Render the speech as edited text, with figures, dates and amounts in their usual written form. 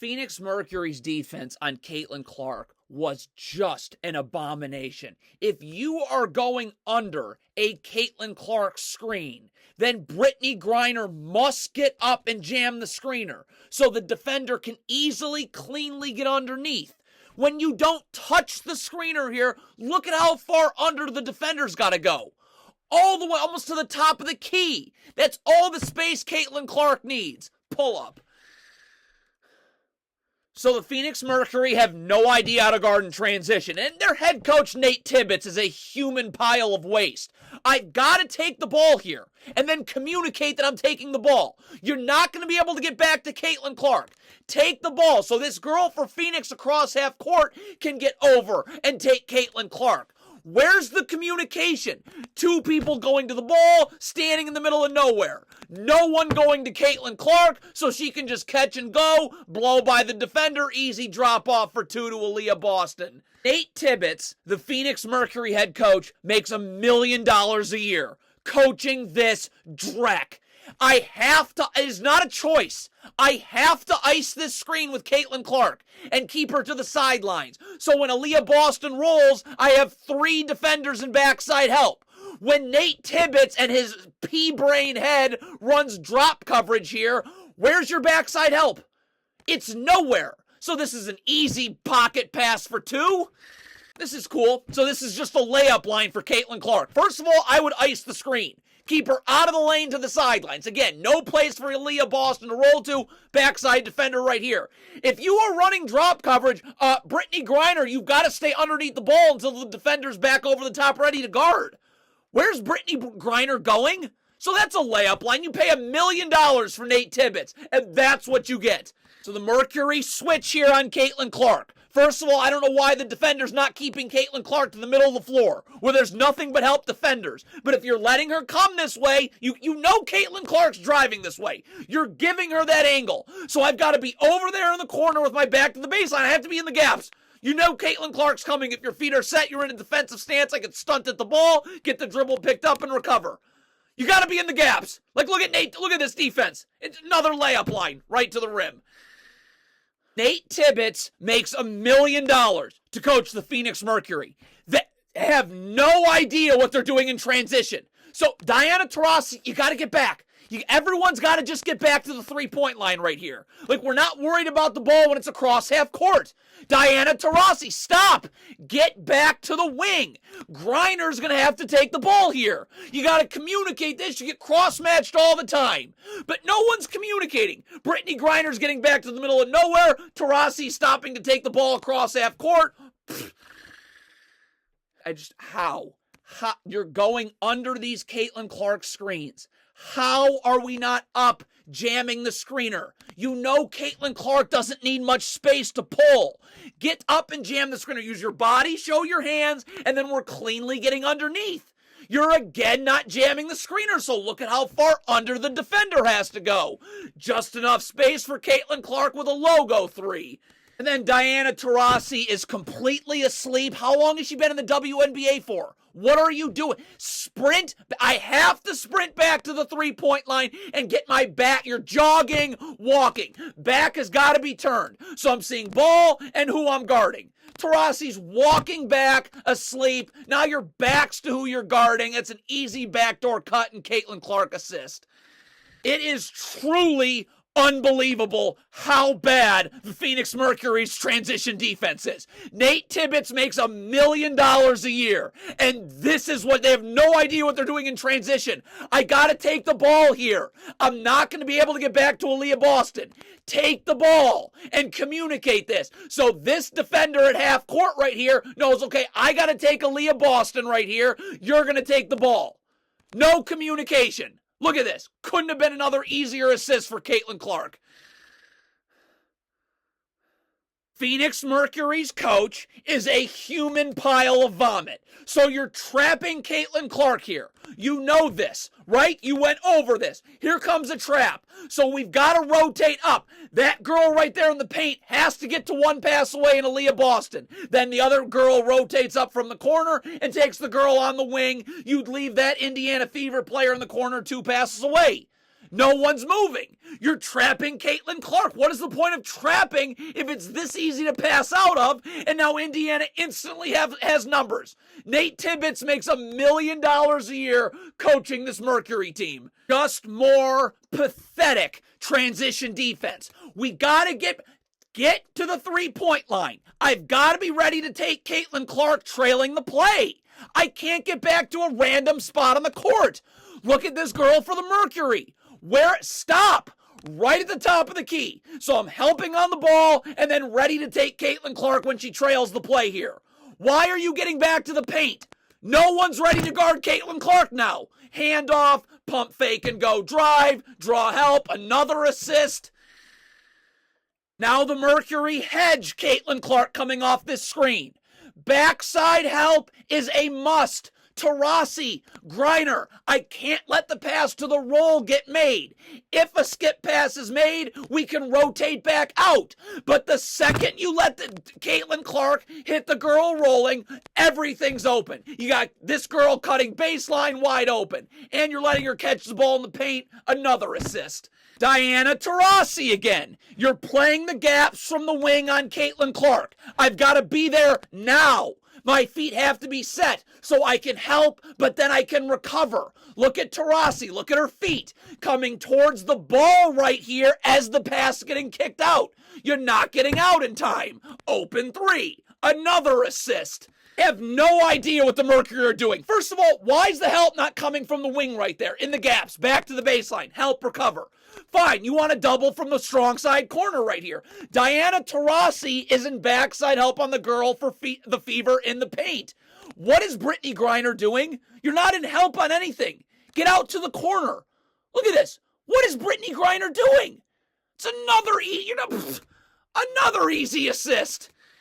Phoenix Mercury's defense on Caitlin Clark was just an abomination. If you are going under a Caitlin Clark screen, then Brittney Griner must get up and jam the screener so the defender can easily, cleanly get underneath. When you don't touch the screener here, look at how far under the defender's got to go. All the way almost to the top of the key. That's all the space Caitlin Clark needs. Pull up. So the Phoenix Mercury have no idea how to guard in transition, and their head coach Nate Tibbetts is a human pile of waste. I've got to take the ball here and then communicate that I'm taking the ball. You're not going to be able to get back to Caitlin Clark. Take the ball so this girl for Phoenix across half court can get over and take Caitlin Clark. Where's the communication? Two people going to the ball, standing in the middle of nowhere. No one going to Caitlin Clark so she can just catch and go, blow by the defender, easy drop off for two to Aaliyah Boston. Nate Tibbetts, the Phoenix Mercury head coach, makes $1 million a year coaching this dreck. It is not a choice. I have to ice this screen with Caitlin Clark and keep her to the sidelines. So when Aaliyah Boston rolls, I have 3 defenders and backside help. When Nate Tibbetts and his pea-brain head runs drop coverage here, where's your backside help? It's nowhere. So this is an easy pocket pass for 2. This is cool. So this is just a layup line for Caitlin Clark. First of all, I would ice the screen. Keep her out of the lane to the sidelines. Again, no place for Aaliyah Boston to roll to. Backside defender right here. If you are running drop coverage, Brittney Griner, you've got to stay underneath the ball until the defender's back over the top ready to guard. Where's Brittney Griner going? So that's a layup line. You pay $1 million for Nate Tibbetts, and that's what you get. So the Mercury switch here on Caitlin Clark. First of all, I don't know why the defender's not keeping Caitlin Clark to the middle of the floor, where there's nothing but help defenders. But if you're letting her come this way, you know Caitlin Clark's driving this way. You're giving her that angle. So I've got to be over there in the corner with my back to the baseline. I have to be in the gaps. You know Caitlin Clark's coming. If your feet are set, you're in a defensive stance. I can stunt at the ball, get the dribble picked up, and recover. You got to be in the gaps. Like, look at Nate. Look at this defense. It's another layup line right to the rim. Nate Tibbetts makes $1 million to coach the Phoenix Mercury. They have no idea what they're doing in transition. So, Diana Taurasi, you got to get back. Everyone's got to just get back to the three-point line right here. Like, we're not worried about the ball when it's across half court. Diana Taurasi, stop. Get back to the wing. Griner's going to have to take the ball here. You got to communicate this. You get cross-matched all the time. But no one's communicating. Brittney Griner's getting back to the middle of nowhere. Taurasi stopping to take the ball across half court. How? You're going under these Caitlin Clark screens. How are we not up jamming the screener? You know Caitlin Clark doesn't need much space to pull. Get up and jam the screener. Use your body, show your hands, and then we're cleanly getting underneath. You're again not jamming the screener, so look at how far under the defender has to go. Just enough space for Caitlin Clark with a logo 3. And then Diana Taurasi is completely asleep. How long has she been in the WNBA for? What are you doing? Sprint. I have to sprint back to the three-point line and get my back. You're jogging, walking. Back has got to be turned. So I'm seeing ball and who I'm guarding. Taurasi's walking back, asleep. Now your back's to who you're guarding. It's an easy backdoor cut and Caitlin Clark assist. It is truly unbelievable how bad the Phoenix Mercury's transition defense is. Nate Tibbetts makes $1 million a year, and this is what they have no idea what they're doing in transition. I gotta take the ball here. I'm not gonna be able to get back to Aaliyah Boston. Take the ball and communicate this. So this defender at half court right here knows, okay, I gotta take Aaliyah Boston right here. You're gonna take the ball. No communication. Look at this. Couldn't have been another easier assist for Caitlin Clark. Phoenix Mercury's coach is a human pile of vomit. So you're trapping Caitlin Clark here. You know this, right? You went over this. Here comes a trap. So we've got to rotate up. That girl right there in the paint has to get to one pass away in Aaliyah Boston. Then the other girl rotates up from the corner and takes the girl on the wing. You'd leave that Indiana Fever player in the corner 2 passes away. No one's moving. You're trapping Caitlin Clark. What is the point of trapping if it's this easy to pass out of? And now Indiana instantly has numbers. Nate Tibbetts makes $1 million a year coaching this Mercury team. Just more pathetic transition defense. We got to get to the three-point line. I've got to be ready to take Caitlin Clark trailing the play. I can't get back to a random spot on the court. Look at this girl for the Mercury. Stop right at the top of the key. So I'm helping on the ball and then ready to take Caitlin Clark when she trails the play here. Why are you getting back to the paint? No one's ready to guard Caitlin Clark now. Hand off, pump fake and go drive, draw help, another assist. Now the Mercury hedge Caitlin Clark coming off this screen. Backside help is a must. Taurasi, Griner, I can't let the pass to the roll get made. If a skip pass is made, we can rotate back out. But the second you let Caitlin Clark hit the girl rolling, everything's open. You got this girl cutting baseline wide open, and you're letting her catch the ball in the paint, another assist. Diana Taurasi again. You're playing the gaps from the wing on Caitlin Clark. I've got to be there now. My feet have to be set so I can help, but then I can recover. Look at Taurasi. Look at her feet coming towards the ball right here as the pass is getting kicked out. You're not getting out in time. Open three. Another assist. I have no idea what the Mercury are doing. First of all, why is the help not coming from the wing right there in the gaps? Back to the baseline. Help recover. Fine, you want to double from the strong side corner right here. Diana Taurasi is in backside help on the girl for the Fever in the paint. What is Brittney Griner doing? You're not in help on anything. Get out to the corner. Look at this. What is Brittney Griner doing? It's another easy assist.